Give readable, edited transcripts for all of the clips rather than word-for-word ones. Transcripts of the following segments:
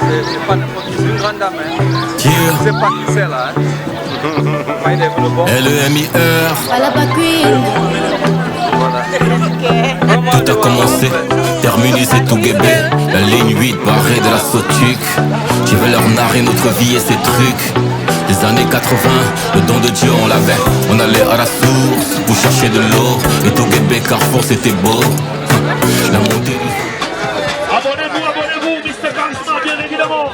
C'est pas n'importe qui, c'est une grande dame. C'est pas qui c'est là. LEMIR. Voilà, pas queen. Tout a commencé, terminé c'est tout guébé. La ligne 8 barrée de la Sotuc. Je vais leur narrer notre vie et ses trucs. Les années 80, le don de Dieu on l'avait. On allait à la source pour chercher de l'eau. Et tout guébé Carrefour c'était beau. La montée. Abonnez-vous, Mr. Charisma bien évidemment.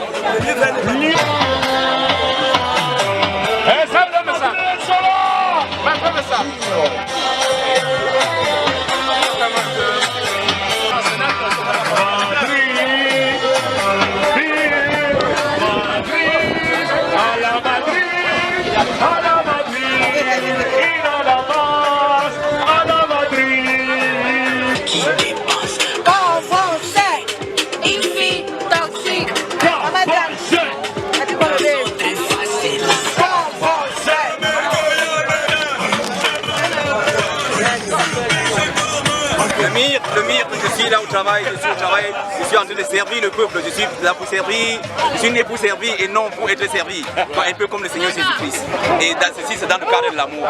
Le mire, je suis là au travail, je suis en train de servir le peuple, je suis là pour servir, je suis né pour servir et non pour être servi, un peu comme le Seigneur Jésus-Christ. Et dans ceci, c'est dans le cadre de l'amour.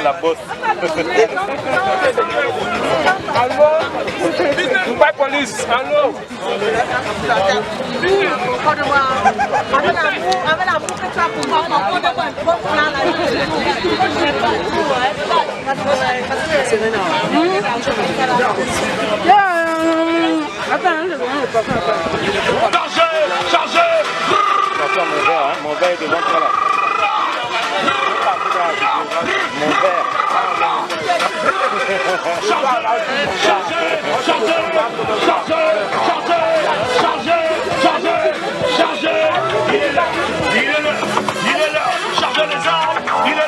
La bosse. Allô? Dubai Police, allô? Chargez! Mon verre est devant toi là. Mon verre. Chargez! Il est là! Chargez les armes! Il est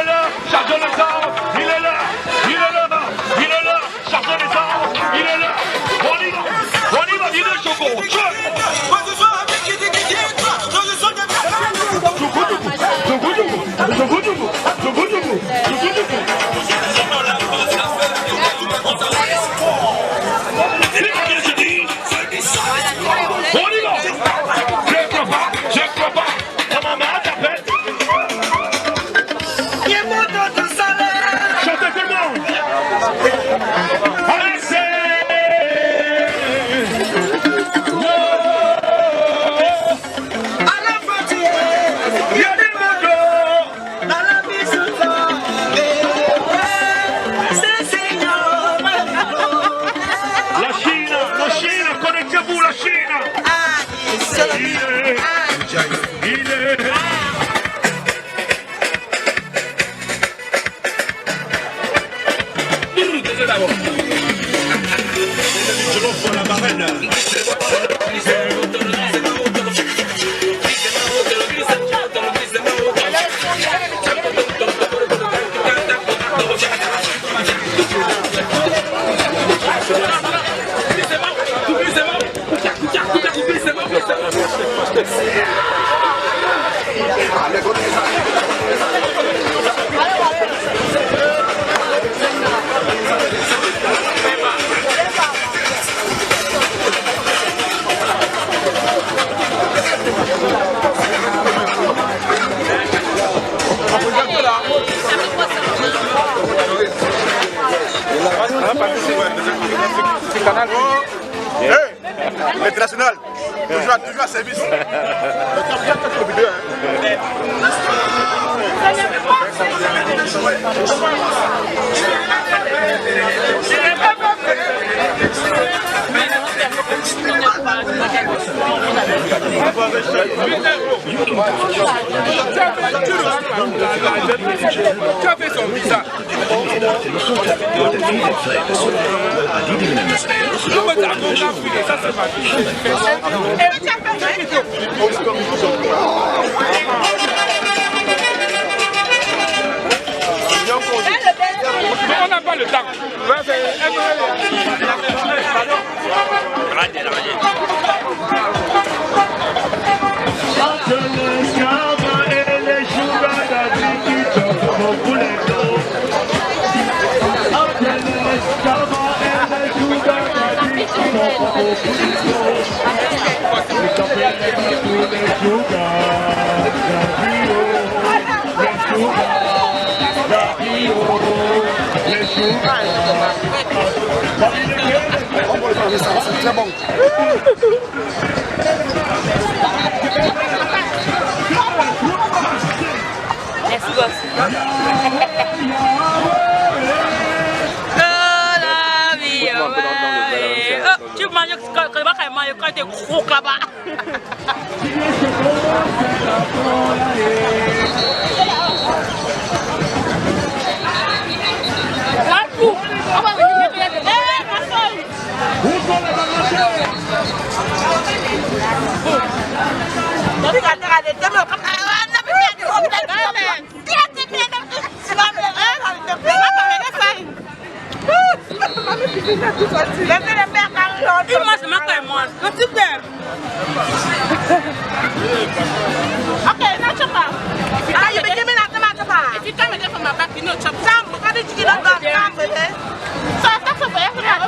là! Chargez les armes! Il est là! Chargez les armes! Il est là! On y va! Il est chaud! International, toujours à service. Tu as fait son visa. On n'a pas le temps. Entre C'est très bon. Merci boss. Tu manges quand tu manges quand tu croques là-bas. Okay, not your mouth. Are you beginning at the matter? If you come and get from my back, you know, chop some. How did you get on that? So I start to wear for that.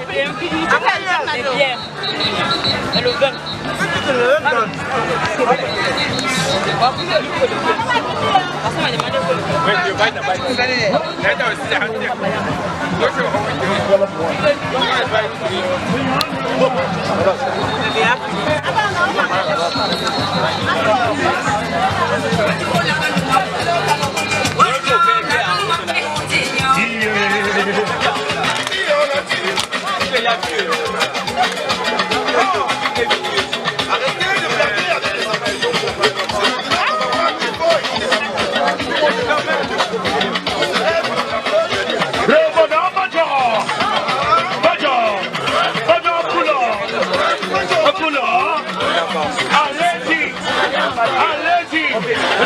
Allez-y,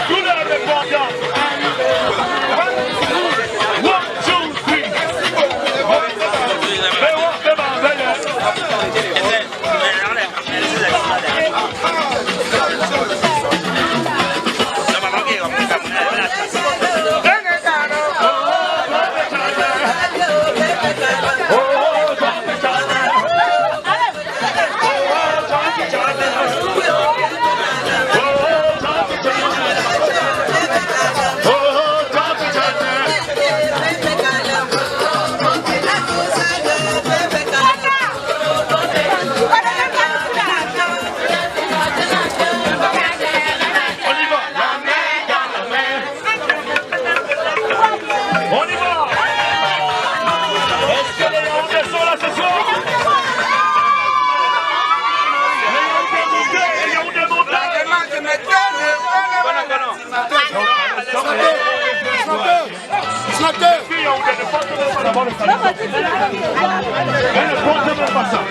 tout le répondant. 2 personnes.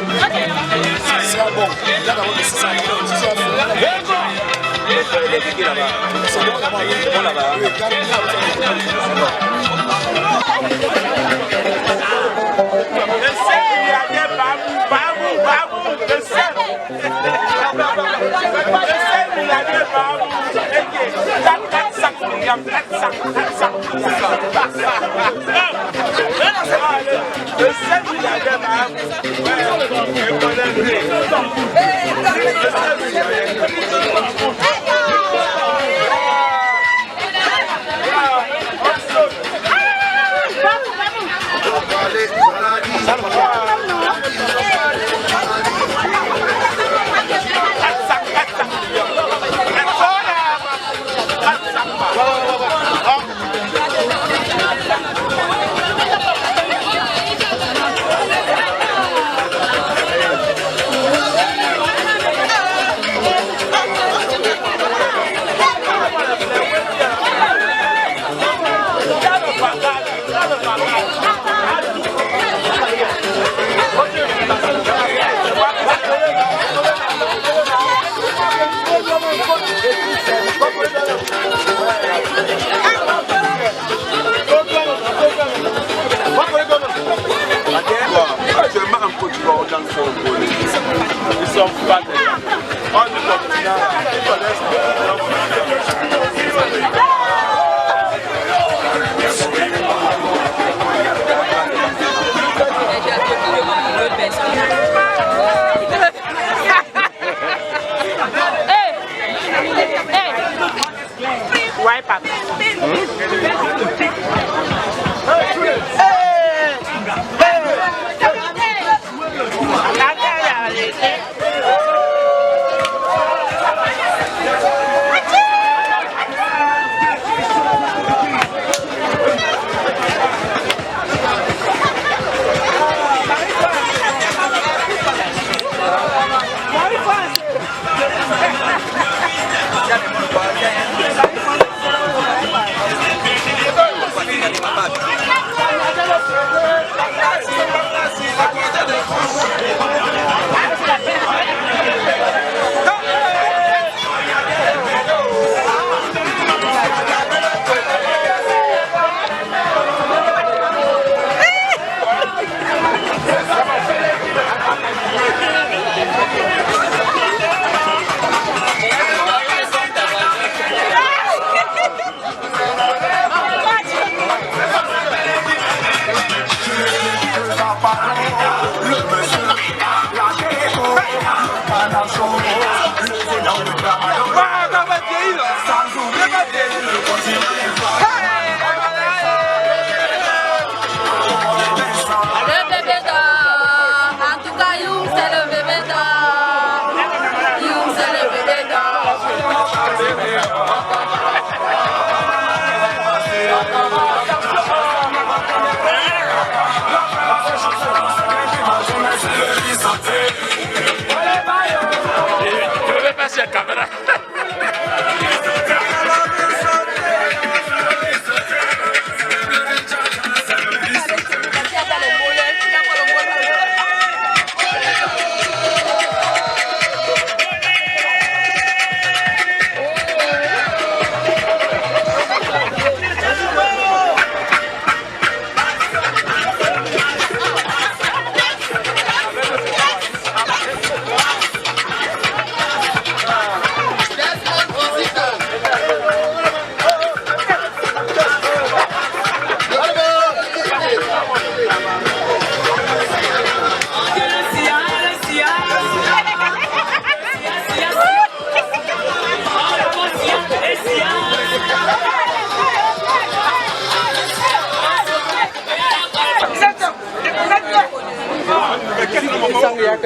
Je vais passer la caméra.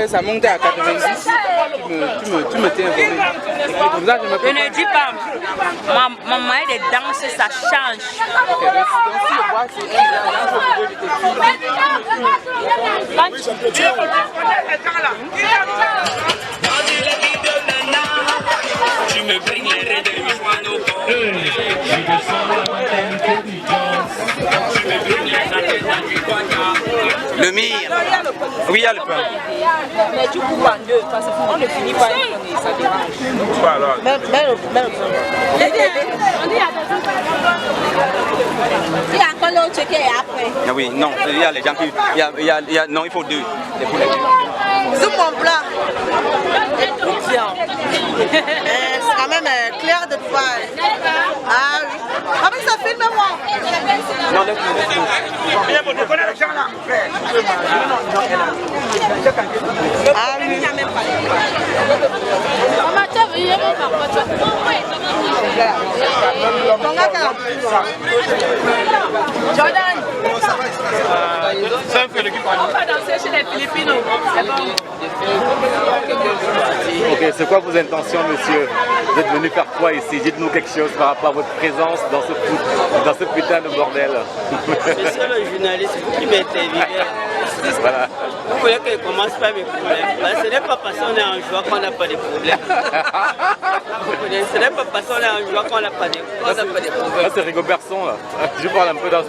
Ça montait à 90, tu me tiens informé. Comme ça, Je ne dis pas, ma manière de danser, ça change. Ok, donc si je vois, c'est un danse au niveau de tes filles. Tu me bringes les raies de Michouano. Le mire. Oui, il y a le pain. Mais tu coupes en deux, parce qu'on ne finit pas et ça dérange. Même il y a encore l'autre qui est après. Ah oui, non, il y a les gens qui... non, il faut deux. C'est pour les deux. C'est mon plat. C'est quand même clair de voir. Ah oui. Ah mais ça filme moi. Non, laisse-nous. Ah oui. Il n'y a même pas. Jordan. On va danser chez les Philippinos. Ok, c'est quoi vos intentions, monsieur? Vous êtes venu faire quoi ici? Dites-nous quelque chose par rapport à votre présence dans ce putain de bordel. Monsieur le journaliste, vous qui m'interviewez, Voilà. vous voulez que je commence par mes problèmes. Ce n'est pas parce qu'on est en joie qu'on n'a pas de problèmes. Ce n'est pas parce qu'on est en joie qu'on n'a pas de problèmes. Là, c'est Rigobertson, là. Je parle un peu dans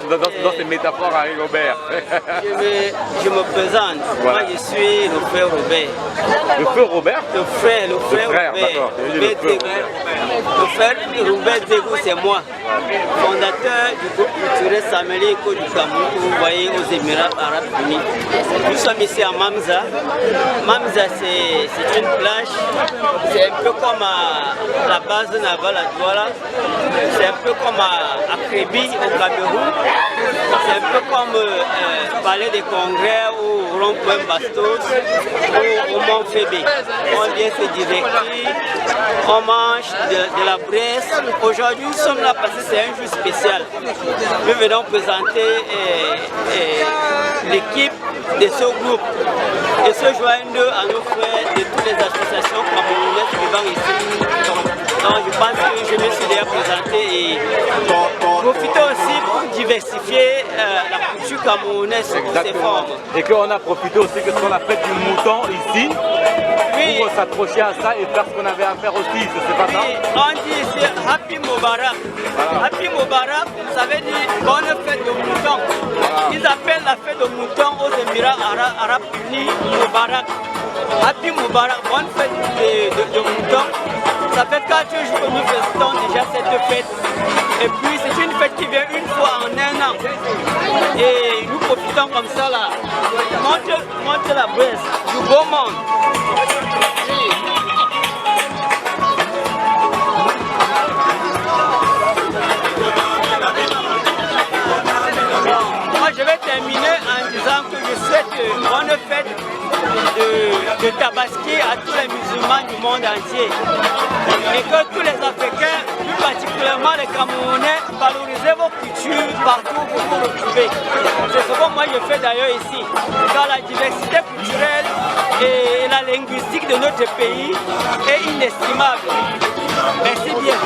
ces métaphores à Rigobert. Je me présente. Voilà. Moi, je suis le frère Robert. Le feu Robert? Le frère Robert. D'accord. Le frère Robert Dégou, c'est moi. Fondateur du groupe culturel Saméli Éco du Cameroun, que vous voyez aux Émirats Arabes Unis. Nous sommes ici à Mamza. Mamza, c'est une plage. C'est un peu comme la base navale à Douala. C'est un peu comme à Crébi au Cameroun. C'est un peu comme Palais des Congrès ou Rond-Point Bastos ou au Mont Fébé. On vient se divertir, on mange de la braise. Aujourd'hui, nous sommes là parce que c'est un jour spécial. Nous venons présenter l'équipe de ce groupe et se joindre à nos frères de toutes les associations camerounaises vivant ici. Donc je pense que je me suis déjà présenté et profiter aussi pour diversifier la culture camerounaise sous toutes ses formes. Et qu'on a profité aussi que ce qu'on a fait du mouton ici, Oui. pour s'accrocher à ça et faire ce qu'on avait à faire aussi, c'est pas ça? Oui, on dit ici Happy Mubarak. Voilà. Happy Mubarak, ça veut dire bonne fête de mouton. Voilà. Ils appellent la fête de mouton aux Émirats Arabes Unis Mubarak. Happy Mubarak, bonne fête de mouton. Ça fait 4 jours que nous fêtons déjà cette fête. Et puis c'est une fête qui vient une fois en un an. Et nous profitons comme ça là. Montre la braise du beau monde. Moi je vais terminer en disant que je souhaite bonne fête de Tabaski à tous les musulmans du monde entier. Et que tous les Africains, plus particulièrement les Camerounais, valorisez vos cultures partout où vous vous retrouvez. C'est ce que moi je fais d'ailleurs ici. Car la diversité culturelle et la linguistique de notre pays est inestimable. Merci bien.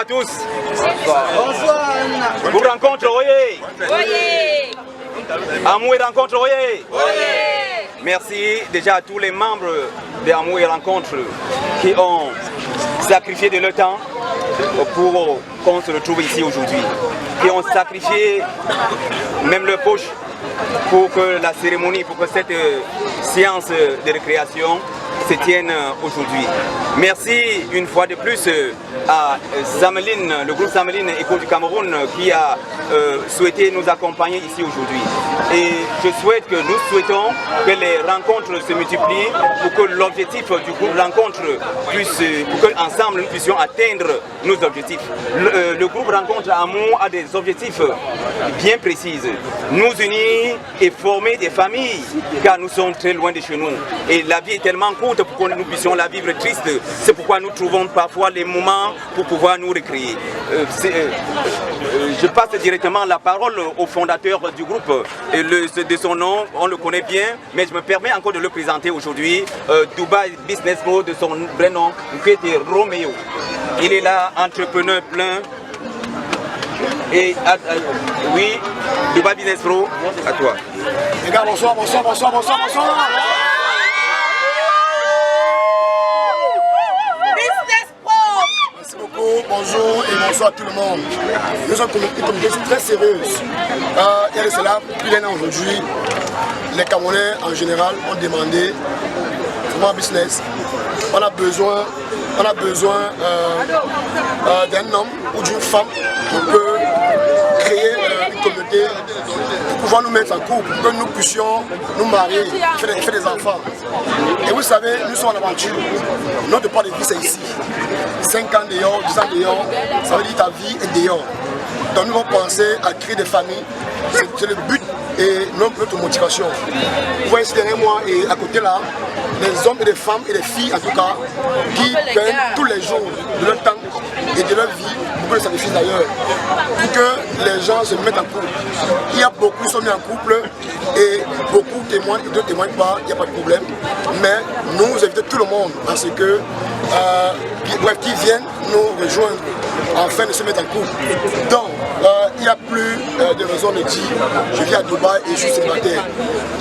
à tous. Bonsoir. Vous rencontrez, voyez. Amour et rencontre, voyez. Merci déjà à tous les membres de Amour et rencontre qui ont sacrifié de leur temps pour qu'on se retrouve ici aujourd'hui. Qui ont sacrifié même leur poche pour que la cérémonie, pour que cette séance de récréation se tienne aujourd'hui. Merci une fois de plus à Sameline, le groupe Sameline Éco du Cameroun qui a souhaité nous accompagner ici aujourd'hui. Et je souhaite que nous souhaitons que les rencontres se multiplient pour que l'objectif du groupe rencontre puisse, pour qu'ensemble nous puissions atteindre nos objectifs. Le groupe Rencontre Amour a des objectifs bien précis. Nous unir et former des familles car nous sommes très loin de chez nous. Et la vie est tellement courte pour que nous puissions la vivre triste. C'est pourquoi nous trouvons parfois les moments pour pouvoir nous recréer. Je passe directement la parole au fondateur du groupe. Et de son nom, on le connaît bien, mais je me permets encore de le présenter aujourd'hui. Dubai Business Pro, de son vrai nom, qui était Roméo. Il est là, entrepreneur plein. Et oui, Dubai Business Pro, à toi. Les gars, bonsoir. Merci beaucoup, bonjour et bonsoir à tout le monde. Nous sommes une communauté très sérieuse. Il y a de cela, plus d'un an aujourd'hui, les Camerounais en général ont demandé vraiment business. On a besoin d'un homme ou d'une femme qui peut créer une communauté pour pouvoir nous mettre en couple, pour que nous puissions nous marier, faire des enfants. Et vous savez, nous sommes en aventure. Notre part de vie, c'est ici. 5 ans dehors, 10 ans dehors, ça veut dire ta vie est dehors. Donc nous allons penser à créer des familles. C'est le but et notre motivation. Vous voyez ici derrière moi et à côté là, les hommes et les femmes et les filles en tout cas, qui prennent tous les jours de leur temps et de leur vie, beaucoup de sacrifices d'ailleurs, pour que les gens se mettent en couple. Il y a beaucoup qui sont mis en couple et beaucoup témoignent et d'autres ne témoignent pas, il n'y a pas de problème. Mais nous invitons tout le monde à ce que, qui viennent nous rejoindre afin de se mettre en couple. Donc, il n'y a plus de raison de dire je vis à Dubaï et je suis célibataire.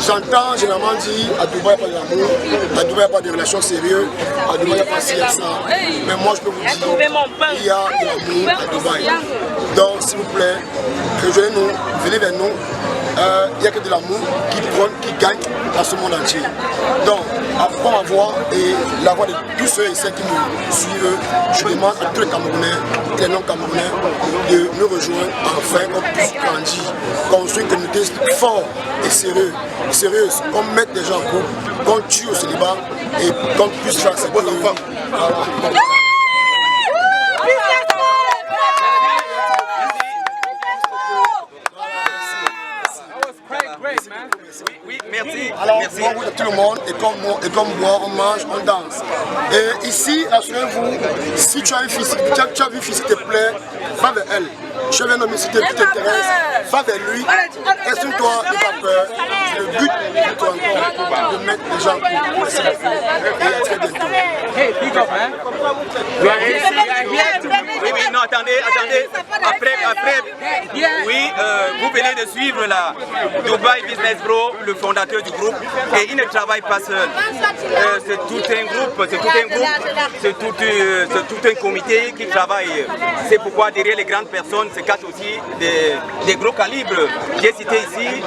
J'entends généralement dire à Dubaï il n'y a pas d'amour, à Dubaï il n'y a pas de relations sérieuses, à Dubaï il n'y a pas ci, il y a ça. Mais moi je peux vous dire, il y a de l'amour à Dubaï. Donc s'il vous plaît, rejoignez-nous, venez vers nous. Il n'y a que de l'amour qui gagne dans ce monde entier. Donc, après ma voix et la voix de tous ceux et celles qui nous suivent, je demande à tous les Camerounais, les non-Camerounais, de nous rejoindre afin qu'on puisse grandir, construire une communauté forte et sérieuse, qu'on mette des gens en couple, qu'on tue au célibat et qu'on puisse faire ses bons enfants. Oui, merci. Alors, merci. bonjour à tout le monde, et comme moi, on mange, on danse. Et ici, rassurez-vous, si tu as une fille, tu as une fille qui te plaît, va vers elle. Tu as un homme qui t'intéresse, va vers lui, exprime-toi, n'aie pas peur. C'est le but de ton rencontre, de mettre les gens pour se faire. Et à très bientôt. Hey, big up, man. Oui, non, attendez. Après, oui, vous venez de suivre la Dubai Business Pro, le fondateur du groupe, et il ne travaille pas seul. C'est tout un comité qui travaille. C'est pourquoi derrière les grandes personnes se cachent aussi des gros calibres. J'ai cité ici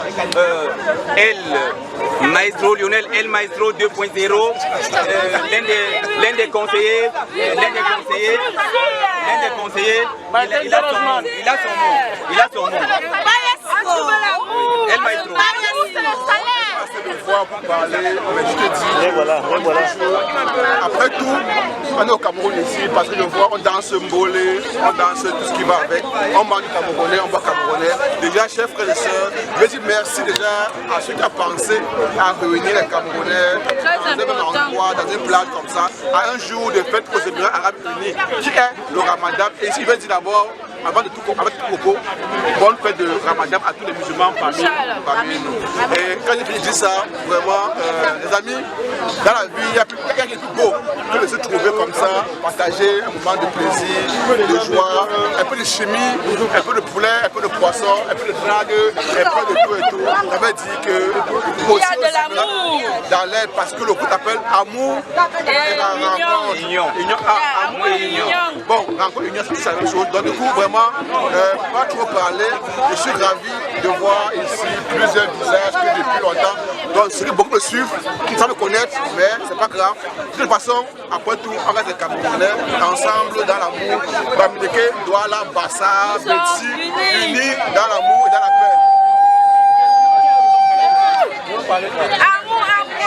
Lionel El Maestro 2.0, l'un des conseillers, il a son mot. El Maestro. Pour parler, mais je te dis, voilà. Après tout, on est au Cameroun ici parce que je vois, on danse mbolé, on danse tout ce qui va avec, on mange camerounais, on boit camerounais. Déjà, chers frères et sœurs, je veux dire merci déjà à ceux qui ont pensé à réunir les Camerounais dans un même endroit, dans une plage comme ça, à un jour de fête aux Émirats Arabes Unis, qui est le Ramadan. Et ici, je veux dire d'abord avant tout propos, bonne fête de Ramadan à tous les musulmans parmi nous. Et quand je dis ça, vraiment, les amis, dans la vie, il n'y a rien de plus beau que de se trouver comme ça, partager un moment de plaisir, de joie, un peu de chimie, un peu de poulet, un peu de poisson, un peu de drague, un peu de tout et tout. Ça veut dire que il y a de l'amour dans l'air, parce que le coup appelle amour et union. Amour et union. Bon, rencontre et union, c'est la même chose. Donc du coup, vraiment, pas trop parler. Je suis ravi de voir ici plusieurs visages que depuis longtemps. Donc ceux qui beaucoup me suivent, qui savent me connaître, mais c'est pas grave. De toute façon, après tout, on reste des Camerounais, ensemble dans l'amour. Bamileke, Douala, Bassa, Betty, unis dans l'amour et dans la paix. Amour, amour, amour.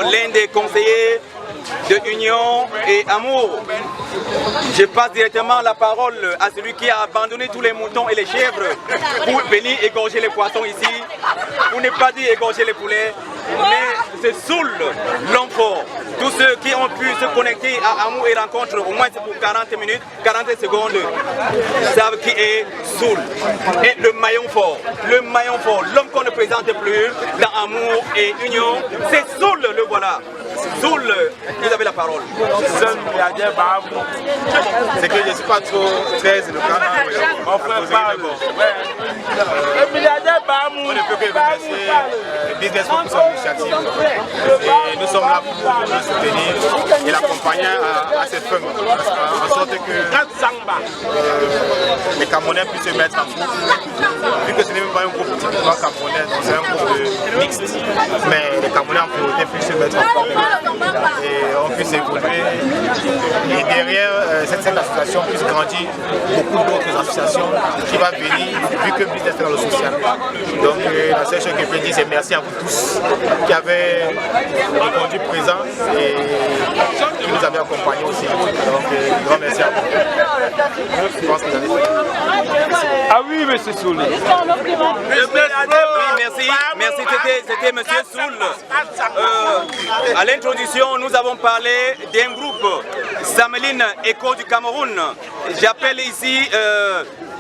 L'un des conseillers de Union et Amour. Je passe directement la parole à celui qui a abandonné tous les moutons et les chèvres pour venir égorger les poissons ici, pour ne pas dire égorger les poulets, mais c'est Soul, l'homme fort. Tous ceux qui ont pu se connecter à Amour et Rencontre, au moins c'est pour 40 minutes, 40 secondes, savent qui est Soul. Et le maillon fort, l'homme qu'on ne présente plus dans Amour et Union, c'est Soul, le voilà. Soul, vous avez la parole. C'est que je ne suis pas trop très éloquent. Le milliardaire Bamou. On ne peut que remercier Business pour son initiative. Et nous sommes là pour le soutenir et l'accompagner à cette fin. En sorte que les Camerounais puissent se mettre en groupe. Vu que ce n'est même pas un groupe typiquement camerounais, c'est un groupe mixte. Mais les Camerounais en priorité puissent se mettre en groupe. Et on puisse évoluer. Et derrière cette association puisse grandir beaucoup d'autres associations qui vont venir, vu que le business est dans le social. Donc la seule chose que je peux dire, c'est merci à vous tous qui avez répondu présent et qui nous avez accompagnés aussi. Donc grand merci à vous. Je pense que vous allez faire. Ah oui, monsieur Soul. Oui, merci, c'était monsieur Soul. À l'introduction, nous avons parlé d'un groupe, Sameline Écho du Cameroun. J'appelle ici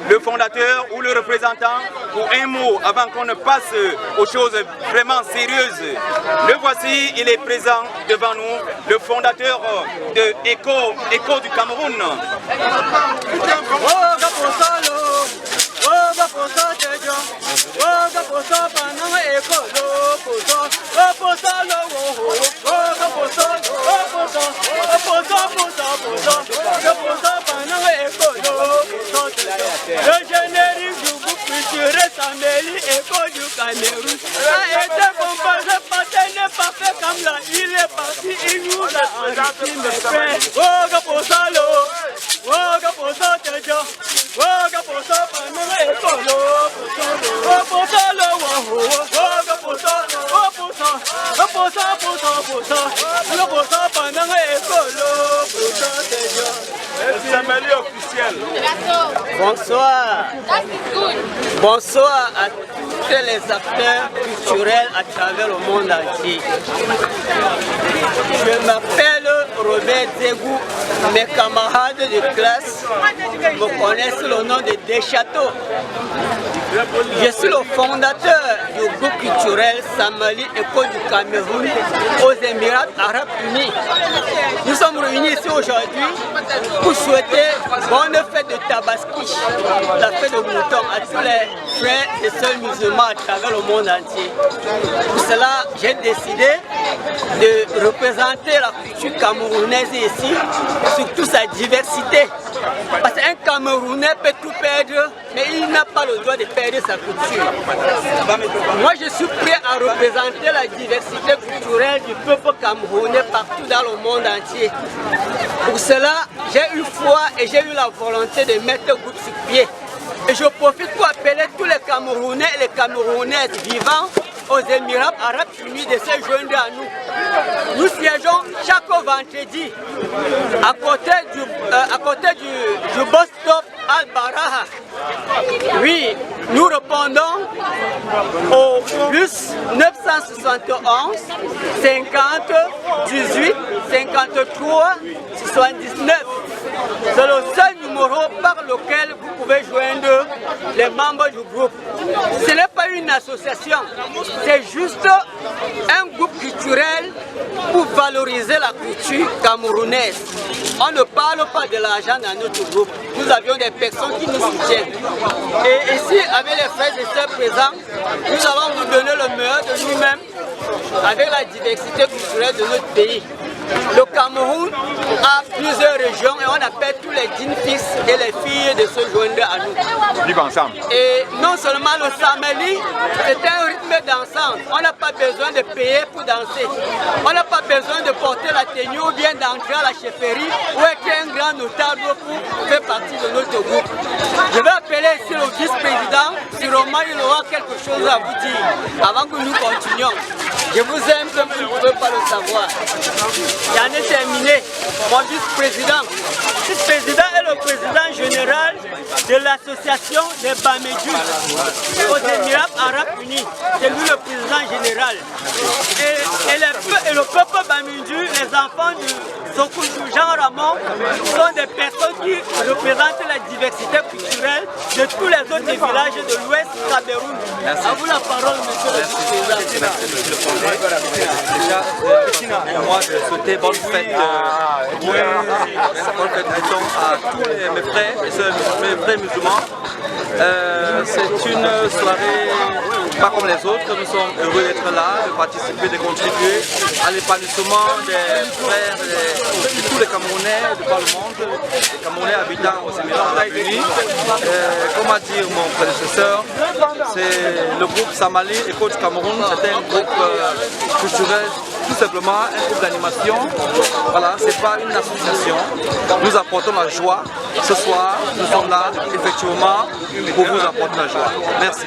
le fondateur ou le représentant pour un mot avant qu'on ne passe aux choses vraiment sérieuses. Le voici, il est présent devant nous, le fondateur de Écho du Cameroun. Le générique du groupe culturel Samélie Écho du Cameroun a été composé par n'est pas fait comme là, il est parti, il nous a enrichi mes frères. Woga Posalo, Woga Posatejo, Woga Posapa, non écolo, Posalo, Woga Posalo, Posapa, non écolo, Samélie officiel. Bonsoir. Bonsoir à tous les acteurs culturels à travers le monde entier. Je m'appelle Robert Zegou. Mes camarades de classe me connaissent le nom de Deschâteaux. Je suis le fondateur du groupe culturel Samelie Écho du Cameroun aux Émirats Arabes Unis. Nous sommes réunis ici aujourd'hui pour souhaiter bonne fête de Tabaski, la fête de mouton à tous les frères et sœurs musulmans à travers le monde entier. Pour cela, j'ai décidé de représenter la culture camerounaise ici, surtout sa diversité. Parce qu'un Camerounais peut tout perdre, mais il n'a pas le droit de perdre sa culture. Moi, je suis prêt à représenter la diversité culturelle du peuple camerounais partout dans le monde entier. Pour cela, j'ai eu foi et j'ai eu la volonté de mettre le groupe sur pied. Et je profite pour appeler tous les Camerounais et les Camerounaises vivants aux Émirats Arabes Unis de se joindre à nous. Nous siégeons chaque vendredi à côté du bus stop Al-Baraha. Oui, nous répondons au plus 971 50 18 53 79. C'est le seul numéro par lequel vous pouvez joindre les membres du groupe. Ce n'est pas une association, c'est juste un groupe culturel pour valoriser la culture camerounaise. On ne parle pas de l'argent dans notre groupe. Nous avions des personnes qui nous soutiennent. Et ici, avec les frères et sœurs présents, nous allons vous donner le meilleur de nous-mêmes avec la diversité culturelle de notre pays. Le Cameroun a plusieurs régions et on appelle tous les djinns fils et les filles de se joindre à nous. Vivre ensemble. Et non seulement le samedi, c'est un rythme dansant. On n'a pas besoin de payer pour danser. On n'a pas besoin de porter la tenue ou bien d'entrer à la chefferie ou être un grand notable pour faire partie de notre groupe. Je vais appeler ici le vice-président. Sûrement, il aura quelque chose à vous dire avant que nous continuions. Je vous aime comme vous ne pouvez pas le savoir. J'en ai terminé. Mon vice-président. Le vice-président est le président général de l'association des Bamédus aux Émirats Arabes Unis. C'est lui le président général. Et le peuple Bamédu, les enfants du Sokoudou Jean Ramon, sont des personnes qui représentent la diversité culturelle de tous les autres villages de l'Ouest Cameroun. À vous la parole, monsieur le vice-président. Déjà, moi je souhaitais bonne fête, bonne fête à tous mes frères et sœurs, mes frères musulmans. C'est une soirée pas comme les autres, nous sommes heureux d'être là, de participer, de contribuer à l'épanouissement des frères de tous les Camerounais de par le monde, les Camerounais habitant aux Émirats Arabes Unis. Comme a dit mon prédécesseur, c'est le groupe Samali et Coach Cameroun, c'est un groupe culturel, tout simplement un groupe d'animation. Voilà, c'est pas une association. Nous apportons la joie. Ce soir, nous sommes là, effectivement, pour vous apporter la joie. Merci.